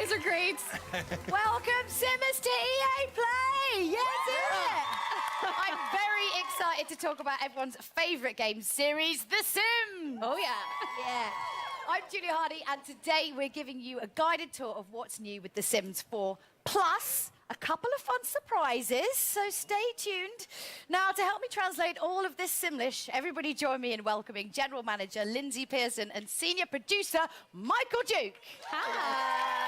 guys are great. Welcome, Simmers, to EA Play. Yes, I'm very excited to talk about everyone's favourite game series, The Sims. Oh, yeah. Yeah. I'm Julie Hardy, and today we're giving you a guided tour of what's new with The Sims 4, plus a couple of fun surprises, so stay tuned. Now, to help me translate all of this Simlish, everybody join me in welcoming General Manager Lindsay Pearson and Senior Producer Michael Duke. Hi.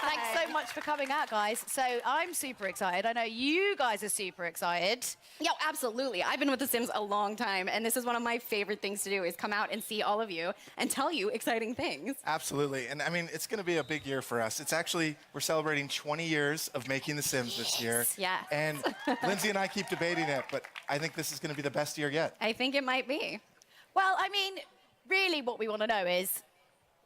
Thanks so much for coming out, guys. So I'm super excited. I know you guys are super excited. Yeah, absolutely. I've been with The Sims a long time, and this is one of my favorite things to do, is come out and see all of you and tell you exciting things. Absolutely. And I mean, it's going to be a big year for us. It's actually, we're celebrating 20 years of making The Sims this year. Yeah. And Lindsay and I keep debating it, but I think this is going to be the best year yet. I think it might be. Well, I mean, really what we want to know is,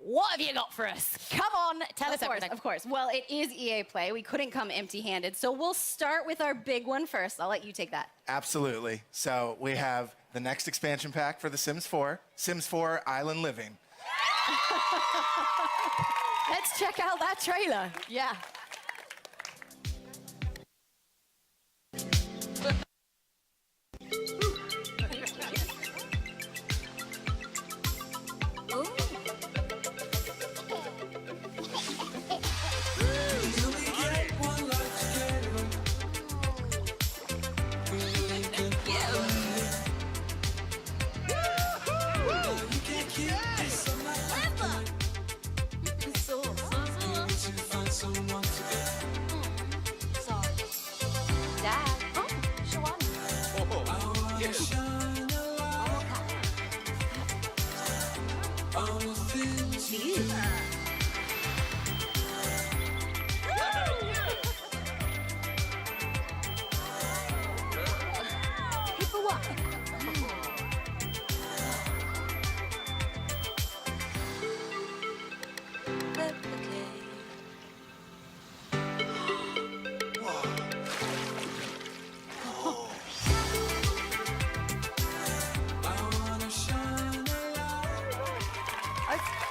what have you got for us? Come on, tell us everything. Of course. Well, it is EA Play. We couldn't come empty-handed, so we'll start with our big one first. I'll let you take that. Absolutely. So we have the next expansion pack for The Sims 4, Sims 4 Island Living. Let's check out that trailer. Yeah.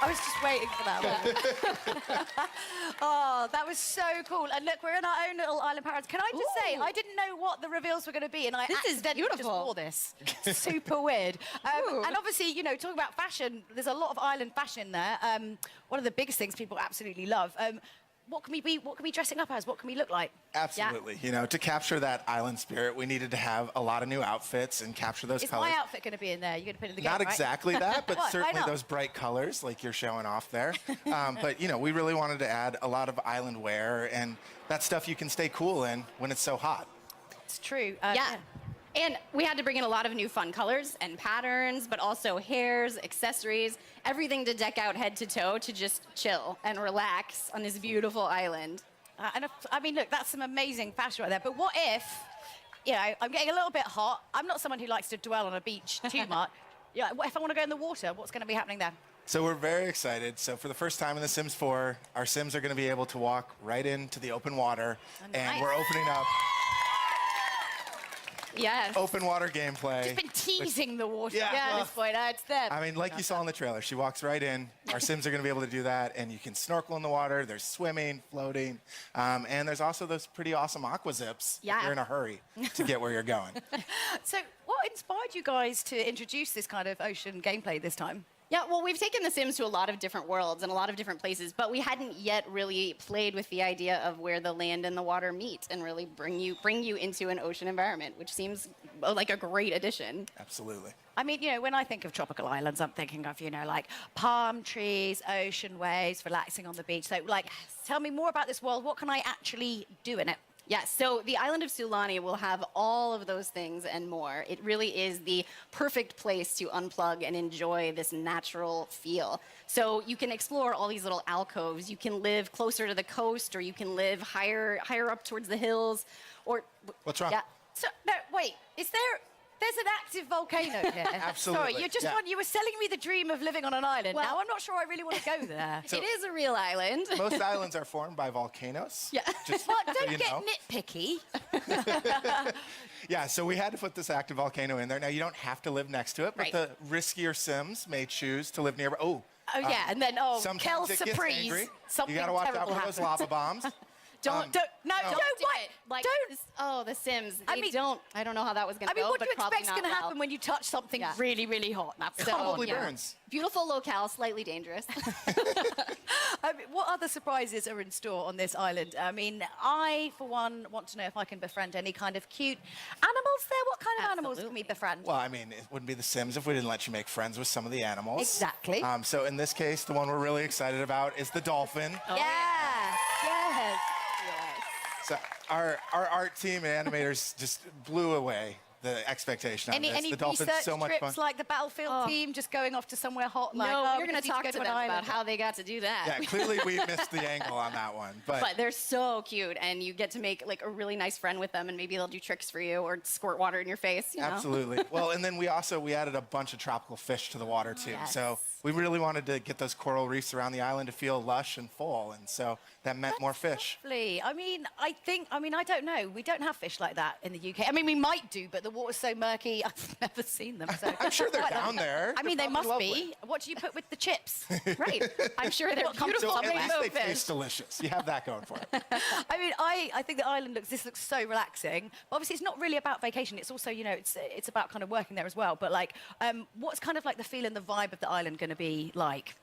I was just waiting for that one. Oh, that was so cool. And look, we're in our own little island paradise. Can I just say, I didn't know what the reveals were going to be, and I accidentally just wore this. Super weird. And obviously, you know, talking about fashion, there's a lot of island fashion there. One of the biggest things people absolutely love. What can we be? What can we be dressing up as? What can we look like? Absolutely. Yeah. You know, to capture that island spirit, we needed to have a lot of new outfits and capture those colors. Is my outfit going to be in there? You're going to put it in the game, Not right? exactly that, but What? certainly those bright colors like you're showing off there. But, you know, we really wanted to add a lot of island wear, and that stuff you can stay cool in when it's so hot. It's true. Yeah. And we had to bring in a lot of new fun colors and patterns, but also hairs, accessories, everything to deck out head to toe to just chill and relax on this beautiful island. I mean, look, that's some amazing fashion right there. But what if, you know, I'm getting a little bit hot. I'm not someone who likes to dwell on a beach too much. Yeah, what if I want to go in the water? What's going to be happening there? So we're very excited. So for the first time in The Sims 4, our Sims are going to be able to walk right into the open water. And we're opening up Yes. open water gameplay. Just been teasing the water. Yeah. At this point. It's there. I mean, like you saw in the trailer, she walks right in. Our Sims are going to be able to do that, and you can snorkel in the water. There's swimming, floating, and there's also those pretty awesome aqua zips if you're in a hurry to get where you're going. So what inspired you guys to introduce this kind of ocean gameplay this time? Yeah, well, we've taken The Sims to a lot of different worlds and a lot of different places, but we hadn't yet really played with the idea of where the land and the water meet and really bring you into an ocean environment, which seems like a great addition. Absolutely. I mean, you know, when I think of tropical islands, I'm thinking of, you know, like palm trees, ocean waves, relaxing on the beach. So, like, tell me more about this world. What can I actually do in it? Yeah, so the island of Sulani will have all of those things and more. It really is the perfect place to unplug and enjoy this natural feel. So you can explore all these little alcoves. You can live closer to the coast, or you can live higher up towards the hills. Or What's wrong? Yeah. So, no, wait, there's an active volcano here. Absolutely. Sorry, you were selling me the dream of living on an island. Well, now I'm not sure I really want to go there. It is a real island. Most islands are formed by volcanoes. Yeah. Just Well, so don't you get know. nitpicky. Yeah, so we had to put this active volcano in there. Now, you don't have to live next to it, but Right. the riskier Sims may choose to live nearby. Oh, Oh, yeah, and then, sometimes Kel it gets surprise, angry. something You got to watch out terrible for those happens. lava bombs. Don't do what? it. Like, Don't. oh, the Sims. I mean- I don't know how that was going to I mean, go, what do but you probably expect's not going to well. happen when you touch something Yeah. really, really hot? It probably burns. Beautiful locale, slightly dangerous. I mean, what other surprises are in store on this island? I mean, I, for one, want to know if I can befriend any kind of cute animals there. What kind of animals can we befriend? Well, I mean, it wouldn't be The Sims if we didn't let you make friends with some of the animals. Exactly. So in this case, the one we're really excited about is the dolphin. Yes. So our art team and animators just blew away the expectation on this. Any The dolphin's research so much trips fun. like the Battlefield team, just going off to somewhere hot? Like, No, oh, we're going to talk to them an about island. how they got to do that. Yeah, clearly we missed the angle on that one. But they're so cute, and you get to make like a really nice friend with them, and maybe they'll do tricks for you or squirt water in your face. You know? Absolutely. Well, and then we added a bunch of tropical fish to the water too. Yes. So we really wanted to get those coral reefs around the island to feel lush and full, and so that meant more fish. Lovely. I mean, I don't know. We don't have fish like that in the UK. I mean, we might do, but the water's so murky. I've never seen them. So I'm sure they're Quite down lovely. there. I mean, They're they must probably be. lovely. What do you put with the chips? Right. I'm sure they're beautiful. So at least rainbow they fish. taste delicious. You have that going for it. I mean, I think the island looks so relaxing. But obviously, it's not really about vacation. It's also, you know, it's about kind of working there as well. But like, what's kind of like the feel and the vibe of the island going to be like?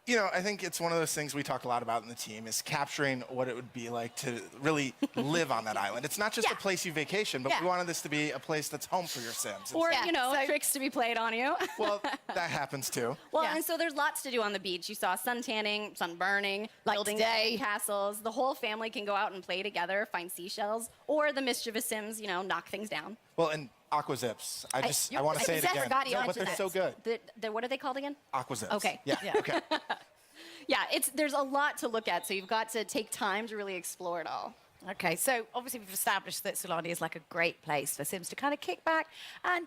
You know, I think it's one of those things we talk a lot about in the team is capturing what it would be like to really live on that island. It's not just a place you vacation, but we wanted this to be a place that's home for your Sims. Or, Yeah, you know, so- tricks to be played on you. Well, that happens too. Well, Yeah. and so there's lots to do on the beach. You saw sun tanning, sun burning, Like building today. castles. The whole family can go out and play together, find seashells, or the mischievous Sims, you know, knock things down. Well, and aqua zips. I want to say it I again. forgot you No, but mentioned they're that. so good. What are they called again? Aqua zips. Okay. Yeah. Yeah. Okay. Yeah, there's a lot to look at, so you've got to take time to really explore it all. Okay, so obviously we've established that Sulani is like a great place for Sims to kind of kick back and,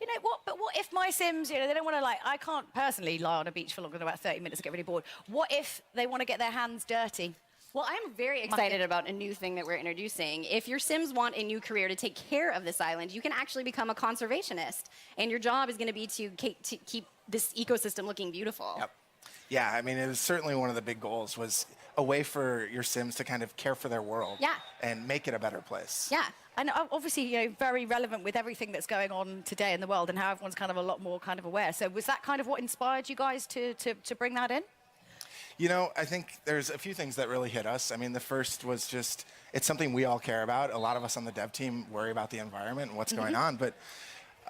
you know, what if my Sims, you know, they don't want to like, I can't personally lie on a beach for longer than about 30 minutes and get really bored. What if they want to get their hands dirty? Well, I'm very excited about a new thing that we're introducing. If your Sims want a new career to take care of this island, you can actually become a conservationist. And your job is going to be to keep this ecosystem looking beautiful. Yep. Yeah, I mean, it was certainly one of the big goals was a way for your Sims to kind of care for their world and make it a better place. Yeah. And obviously, you know, very relevant with everything that's going on today in the world and how everyone's kind of a lot more kind of aware. So was that kind of what inspired you guys to bring that in? You know, I think there's a few things that really hit us. I mean, the first was just, it's something we all care about. A lot of us on the dev team worry about the environment and what's going on, but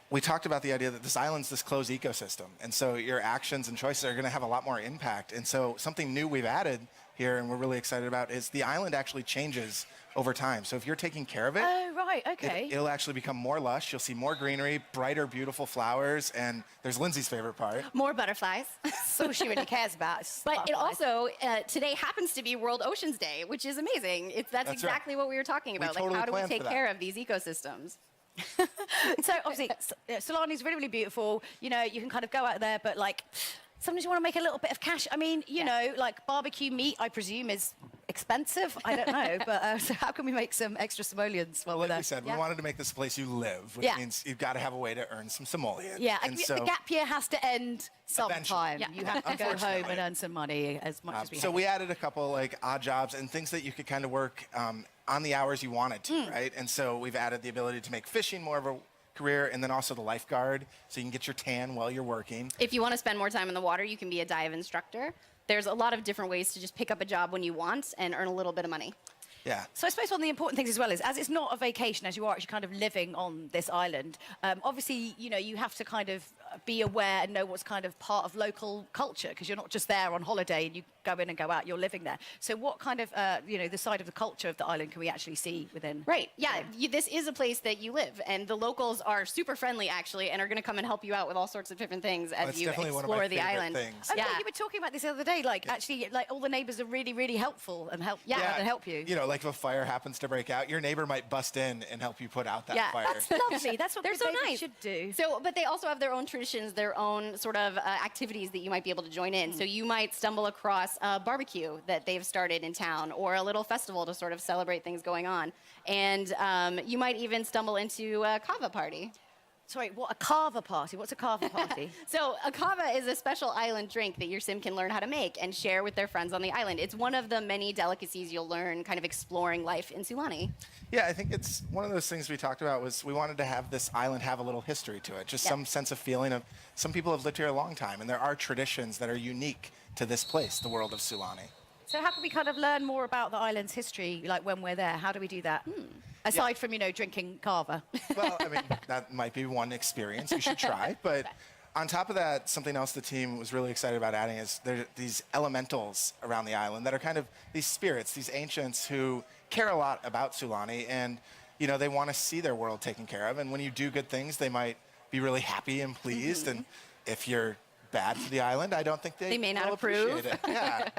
we talked about the idea that this island's this closed ecosystem, and so your actions and choices are going to have a lot more impact. And so something new we've added here, and we're really excited about, is the island actually changes over time. So if you're taking care of it, Oh, right, okay. it'll actually become more lush. You'll see more greenery, brighter, beautiful flowers, and there's Lindsay's favorite part. More butterflies. That's all she really cares about. is But it butterflies. also, today happens to be World Oceans Day, which is amazing. That's right. exactly what we were talking about. totally Like, how do we planned take for that. care of these ecosystems? So obviously, Sulani's really, really beautiful. You know, you can kind of go out there, but like, sometimes you want to make a little bit of cash. I mean, you know, like barbecue meat, I presume, is expensive. I don't know, but so how can we make some extra simoleons while we're Like there? we said, we wanted to make this place you live, which Yeah. means you've got to have a way to earn some simoleons. Yeah, and the gap year has to end sometime. Eventually. You have to go home Unfortunately. and earn some money as much as we So have. we added a couple like odd jobs and things that you could kind of work on the hours you wanted to, right? And so we've added the ability to make fishing more of a career, and then also the lifeguard, so you can get your tan while you're working. If you want to spend more time in the water, you can be a dive instructor. There's a lot of different ways to just pick up a job when you want and earn a little bit of money. Yeah. So I suppose one of the important things as well is, as it's not a vacation, as you are actually kind of living on this island, obviously, you know, you have to kind of be aware and know what's kind of part of local culture, because you're not just there on holiday and you go in and go out, you're living there. So what kind of, you know, the side of the culture of the island can we actually see within? Right. Yeah. This is a place that you live, and the locals are super friendly actually, and are going to come and help you out with all sorts of different things as That's you definitely one of my explore the favorite island. things. Oh, Yeah. no, you were talking about this the other day, like actually, like all the neighbours are really, really helpful and help you. You know, like if a fire happens to break out, your neighbor might bust in and help you put out that Yeah. fire. That's lovely. That's what They're good so neighbours nice. should do. So, but they also have their own traditions, their own sort of activities that you might be able to join in. So you might stumble across a barbecue that they've started in town, or a little festival to sort of celebrate things going on. And you might even stumble into a kava party. Sorry, what, a carver party? What's a carver party? So a kava is a special island drink that your sim can learn how to make and share with their friends on the island. It's one of the many delicacies you'll learn kind of exploring life in Sulani. Yeah, I think it's one of those things we talked about was we wanted to have this island have a little history to it, just some sense of feeling of some people have lived here a long time, and there are traditions that are unique to this place, the world of Sulani. So how can we kind of learn more about the island's history, like when we're there? How do we do that? Aside from, you know, drinking carver. Well, I mean, that might be one experience you should try, but on top of that, something else the team was really excited about adding is there are these elementals around the island that are kind of these spirits, these ancients who care a lot about Sulani, and you know they want to see their world taken care of. And when you do good things, they might be really happy and pleased. And if you're bad to the island, I don't think they may not will approve. appreciate it. Yeah,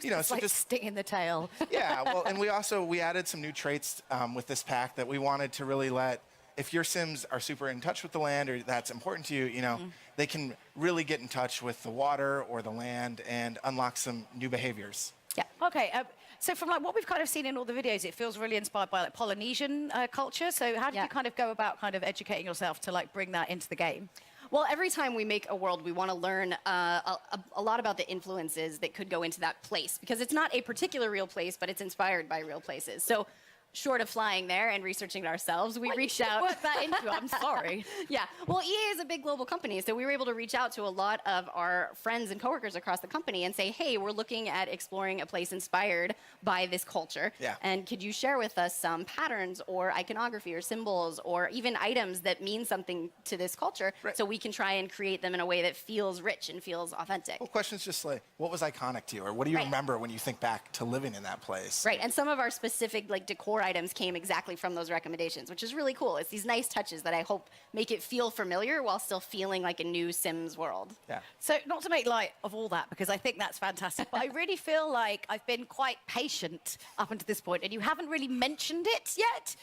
you know, It's so like just sting in the tail. yeah. Well, and we added some new traits with this pack that we wanted to really let. If your Sims are super in touch with the land or that's important to you, you know, they can really get in touch with the water or the land and unlock some new behaviors. Yeah. Okay. So from like what we've kind of seen in all the videos, it feels really inspired by like Polynesian culture. So how did you kind of go about kind of educating yourself to like bring that into the game? Well, every time we make a world, we want to learn a lot about the influences that could go into that place, because it's not a particular real place, but it's inspired by real places. So short of flying there and researching it ourselves, we reached out. Work that into it. I'm sorry. Yeah. Well, EA is a big global company, so we were able to reach out to a lot of our friends and coworkers across the company and say, hey, we're looking at exploring a place inspired by this culture. Yeah. And could you share with us some patterns or iconography or symbols or even items that mean something to this culture, so we can try and create them in a way that feels rich and feels authentic. Well, questions just like, what was iconic to you? Or what do you remember when you think back to living in that place? Right, and some of our specific like decor items came exactly from those recommendations, which is really cool. It's these nice touches that I hope make it feel familiar while still feeling like a new Sims world. Yeah. So not to make light of all that, because I think that's fantastic, but I really feel like I've been quite patient up until this point, and you haven't really mentioned it yet.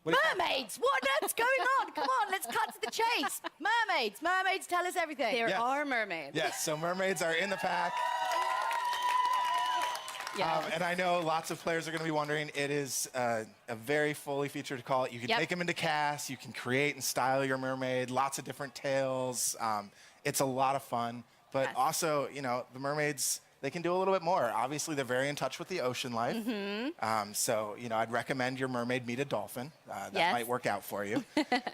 Mermaids! What on earth's going on? Come on, let's cut to the chase. Mermaids! Mermaids tell us everything. There are mermaids. Yes, so mermaids are in the pack. And I know lots of players are going to be wondering, it is a very fully featured call. You can take them into cast, you can create and style your mermaid, lots of different tails. It's a lot of fun, but also, you know, the mermaids, they can do a little bit more. Obviously, they're very in touch with the ocean life. So, you know, I'd recommend your mermaid meet a dolphin. That might work out for you.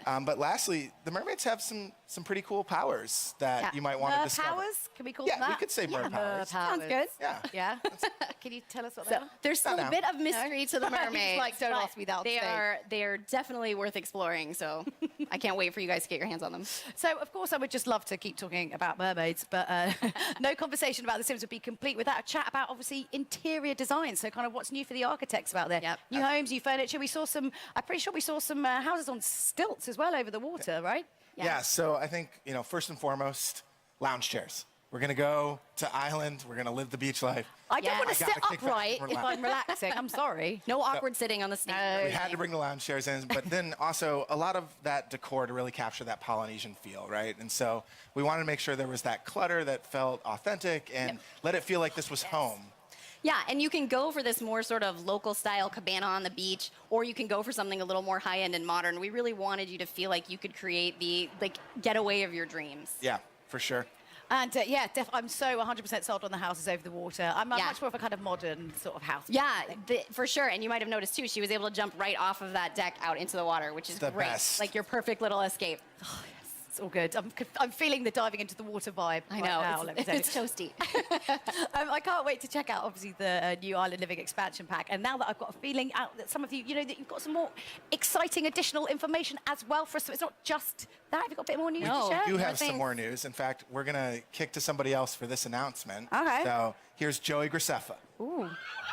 But lastly, the mermaids have some pretty cool powers that you might want to discover. Powers? Can we call them that? Yeah, we could say mer powers. Sounds good. Yeah. Yeah? Can you tell us what they are? There's still a bit of mystery to the mermaids. Like, don't ask me that on stage. They are definitely worth exploring, so I can't wait for you guys to get your hands on them. So, of course, I would just love to keep talking about mermaids, but no conversation about The Sims would be complete without a chat about, obviously, interior design. So kind of what's new for the architects out there. New homes, new furniture. We saw some, I'm pretty sure we saw some houses on stilts as well over the water, right? Yeah, so I think, you know, first and foremost, lounge chairs. We're going to go to island. We're going to live the beach life. I don't want to sit kick back upright and if I'm relaxing. I'm sorry. No awkward sitting on the stage. We had to bring the lounge chairs in, but then also a lot of that decor to really capture that Polynesian feel, right? And so we wanted to make sure there was that clutter that felt authentic and let it feel like this was home. Yeah, and you can go for this more sort of local style cabana on the beach, or you can go for something a little more high end and modern. We really wanted you to feel like you could create the getaway of your dreams. Yeah, for sure. And I'm so 100% sold on the houses over the water. I'm much more of a kind of modern sort of house. Yeah, for sure. And you might have noticed too, she was able to jump right off of that deck out into the water, which is the great. Best. Like your perfect little escape. Oh, yes. It's all good. I'm feeling the diving into the water vibe. I know. Now, it's toasty. I can't wait to check out, obviously, the new Island Living expansion pack. And now that I've got a feeling out that some of you, you know, that you've got some more exciting additional information as well for us. So it's not just that. Have you got a bit more news to share? We do have some more news. In fact, we're going to kick to somebody else for this announcement. Okay. So here's Joey Graceffa. Ooh.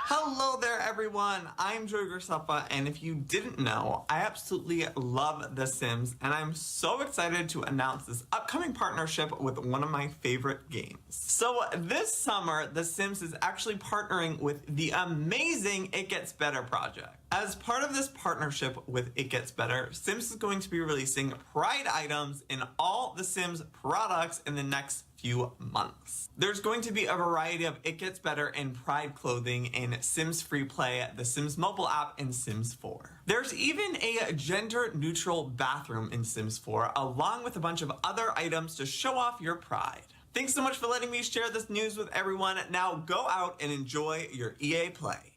Hello there, everyone. I'm Joey Graceffa, and if you didn't know, I absolutely love The Sims, and I'm so excited to announce this upcoming partnership with one of my favorite games. So this summer, The Sims is actually partnering with the amazing It Gets Better project. As part of this partnership with It Gets Better, Sims is going to be releasing Pride items in all the Sims products in the next few months. There's going to be a variety of It Gets Better and Pride clothing in Sims Free Play, the Sims mobile app, and Sims 4. There's even a gender-neutral bathroom in Sims 4, along with a bunch of other items to show off your pride. Thanks so much for letting me share this news with everyone. Now go out and enjoy your EA Play.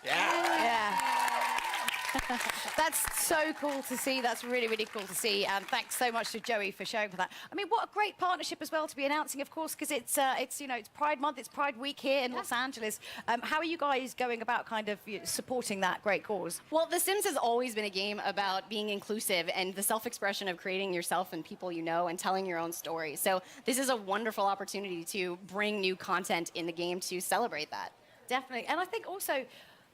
Yeah. That's so cool to see. That's really, really cool to see. And thanks so much to Joey for showing for that. I mean, what a great partnership as well to be announcing, of course, because it's Pride Month, it's Pride Week here in Los Angeles. How are you guys going about kind of supporting that great cause? Well, The Sims has always been a game about being inclusive and the self-expression of creating yourself and people you know and telling your own story. So this is a wonderful opportunity to bring new content in the game to celebrate that. Definitely. And I think also,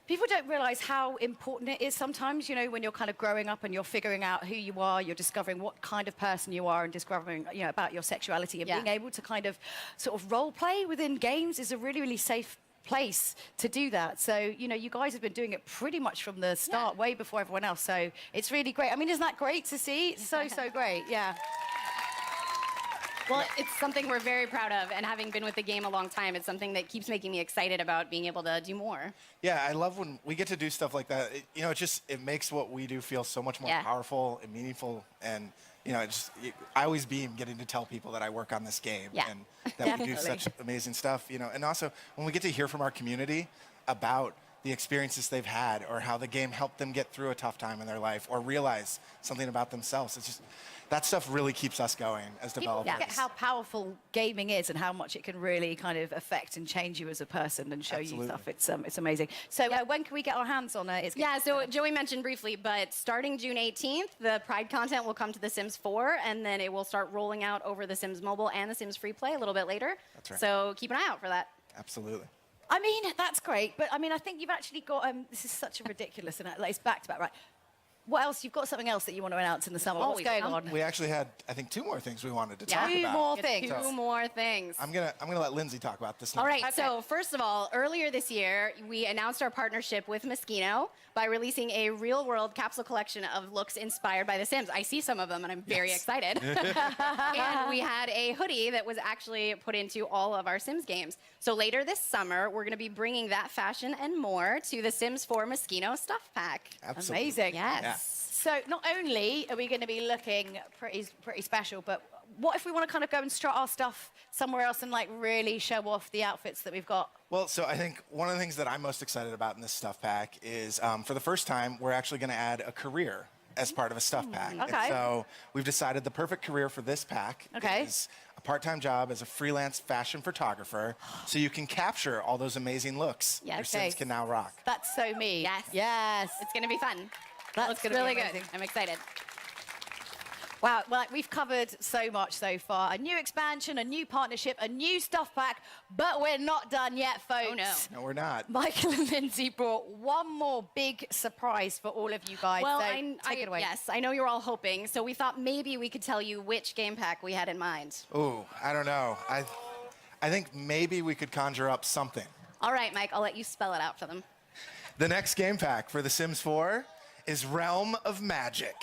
people don't realize how important it is sometimes, you know, when you're kind of growing up and you're figuring out who you are, you're discovering what kind of person you are and discovering, you know, about your sexuality and being able to kind of sort of role play within games is a really, really safe place to do that. So, you know, you guys have been doing it pretty much from the start, way before everyone else. So it's really great. I mean, isn't that great to see? It's so, so great. Yeah. Well, it's something we're very proud of, and having been with the game a long time, it's something that keeps making me excited about being able to do more. Yeah, I love when we get to do stuff like that. You know, it makes what we do feel so much more powerful and meaningful. And, you know, I always beam getting to tell people that I work on this game and that we do such amazing stuff, you know. And also, when we get to hear from our community about the experiences they've had or how the game helped them get through a tough time in their life or realize something about themselves, it's just, that stuff really keeps us going as developers. People forget how powerful gaming is and how much it can really kind of affect and change you as a person and show you stuff. It's amazing. So when can we get our hands on it? So Joey mentioned briefly, but starting June 18th, the Pride content will come to The Sims 4, and then it will start rolling out over The Sims Mobile and The Sims Free Play a little bit later. That's right. So keep an eye out for that. Absolutely. I mean, that's great, but I mean, I think you've actually got, this is such a ridiculous, and it's back to back, right? What else? You've got something else that you want to announce in the summer. What's going on? We actually had, I think, 2 more things we wanted to talk about. Two more things. I'm gonna let Lindsay talk about this now. All right, so first of all, earlier this year, we announced our partnership with Moschino by releasing a real-world capsule collection of looks inspired by The Sims. I see some of them, and I'm very excited. And we had a hoodie that was actually put into all of our Sims games. So later this summer, we're going to be bringing that fashion and more to the Sims 4 Moschino Stuff Pack. Absolutely. Amazing. Yes. Yeah. So not only are we going to be looking pretty special, but what if we want to kind of go and strut our stuff somewhere else and like really show off the outfits that we've got? Well, so I think one of the things that I'm most excited about in this stuff pack is for the first time, we're actually going to add a career as part of a stuff pack. Okay. And so we've decided the perfect career for this pack is a part-time job as a freelance fashion photographer, so you can capture all those amazing looks your Sims can now rock. That's so me. Yes. Yes. It's going to be fun. That looks gonna be really good. amazing. I'm excited. Wow, well, we've covered so much so far. A new expansion, a new partnership, a new stuff pack, but we're not done yet, folks. Oh, no. No, we're not. Michael and Lindsay brought one more big surprise for all of you guys. Well, so take it away. Yes, I know you're all hoping, so we thought maybe we could tell you which game pack we had in mind. Ooh, I don't know. I think maybe we could conjure up something. All right, Mike, I'll let you spell it out for them. The next game pack for The Sims 4 is Realm of Magic.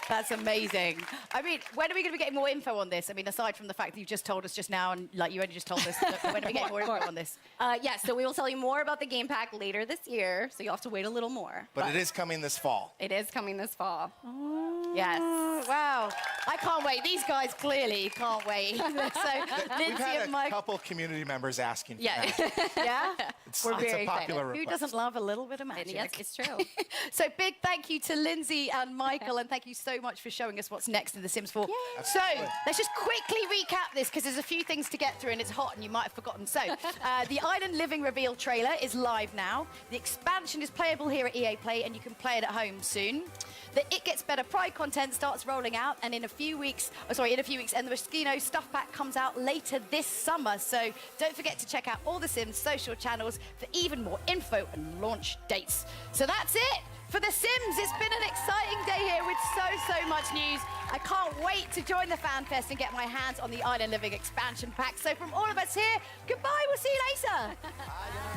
That's amazing. I mean, when are we going to be getting more info on this? I mean, aside from the fact that you just told us just now, and like you only just told us, when are we getting more info on this? Yes, so we will tell you more about the game pack later this year, so you'll have to wait a little more. But it is coming this fall. It is coming this fall. Yes. Wow. I can't wait. These guys clearly can't wait. So, Lindsay We've had and a Mike. couple community members asking for Yeah. that. Yeah? It's, We're it's very a popular excited. Who request. doesn't love a little bit of magic? Yes, it's true. So big thank you to Lindsay and Michael, and thank you so much for showing us what's next in The Sims 4. So let's just quickly recap this, because there's a few things to get through and it's hot and you might have forgotten. So the Island Living reveal trailer is live now. The expansion is playable here at EA Play, and you can play it at home soon. The It Gets Better Pride content starts rolling out, and in a few weeks, and the Moschino Stuff Pack comes out later this summer. So don't forget to check out all The Sims social channels for even more info and launch dates. So that's it. For The Sims, it's been an exciting day here with so much news. I can't wait to join the Fan Fest and get my hands on the Island Living expansion pack. So from all of us here, goodbye, we'll see you later.